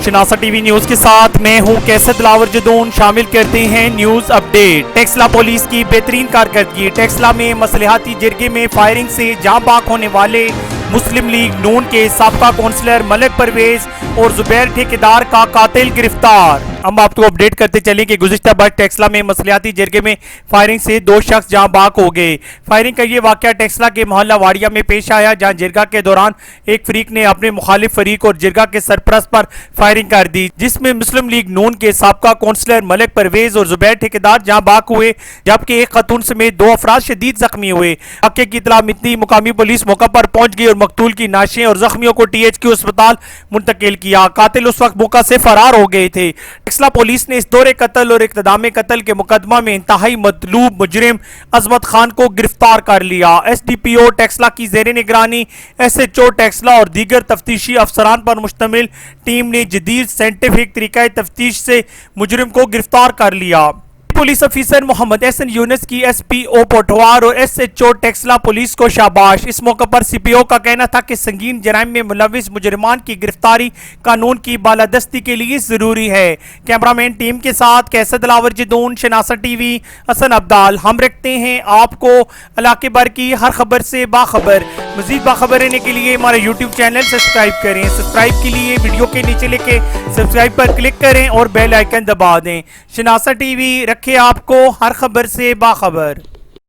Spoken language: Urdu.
شناسا ٹی وی نیوز کے ساتھ میں ہوں کیسر دلاور جدون. شامل کرتے ہیں نیوز اپڈیٹ. ٹیکسلا پولیس کی بہترین کارکردگی. ٹیکسلا میں مصلحتی جرگے میں فائرنگ سے جاں بحق ہونے والے مسلم لیگ نون کے سابقہ کونسلر ملک پرویز اور زبیر ٹھیکیدار کا قاتل گرفتار. ہم آپ کو اپڈیٹ کرتے چلیں کہ گزشتہ برس ٹیکسلا میں مصلحتی جرگے میں فائرنگ سے 2 شخص جاں بحق ہو گئے. فائرنگ کا یہ واقعہ ٹیکسلا کے محلہ واڑیا میں پیش آیا جہاں جرگہ کے دوران ایک فریق نے اپنے مخالف فریق اور جرگہ کے سرپرست پر فائرنگ کر دی جس میں مسلم لیگ نون کے سابقہ کونسلر ملک پرویز اور زبیر ٹھیکیدار جاں بحق ہوئے جبکہ ایک خاتون سمیت 2 افراد شدید زخمی ہوئے. واقعے کی اطلاع ملتے مقامی پولیس موقع پر پہنچ گئی اور مقتول کی نعشیں اور زخمیوں کو THQ اسپتال منتقل کیا. قاتل اس وقت موقع سے فرار ہو گئے تھے. ٹیکسلا پولیس نے اس دور قتل اور اقتدام قتل کے مقدمہ میں انتہائی مطلوب مجرم عظمت خان کو گرفتار کر لیا. SDPO ٹیکسلا کی زیر نگرانی SHO ٹیکسلا اور دیگر تفتیشی افسران پر مشتمل ٹیم نے جدید سائنٹیفک طریقہ تفتیش سے مجرم کو گرفتار کر لیا. پولیس افیسر محمد احسن یونس کی SPO پوٹھوار اور SHO ٹیکسلا پولیس کو شاباش. اس موقع پر CPO کا کہنا تھا کہ سنگین جرائم میں ملوث مجرمان کی گرفتاری قانون کی بالادستی کے لیے ضروری ہے. کیمرامین ٹیم کے ساتھ کیسر دلاور جدون. شناسا ٹی وی حسن عبدال. ہم رکھتے ہیں آپ کو علاقے بھر کی ہر خبر سے باخبر. مزید باخبر رہنے کے لیے ہمارے YouTube چینل سبسکرائب کریں. سبسکرائب کے لیے ویڈیو کے نیچے لکھے سبسکرائب پر کلک کریں اور بیل آئیکن دبا دیں. شناسا ٹی وی رکھے آپ کو ہر خبر سے باخبر.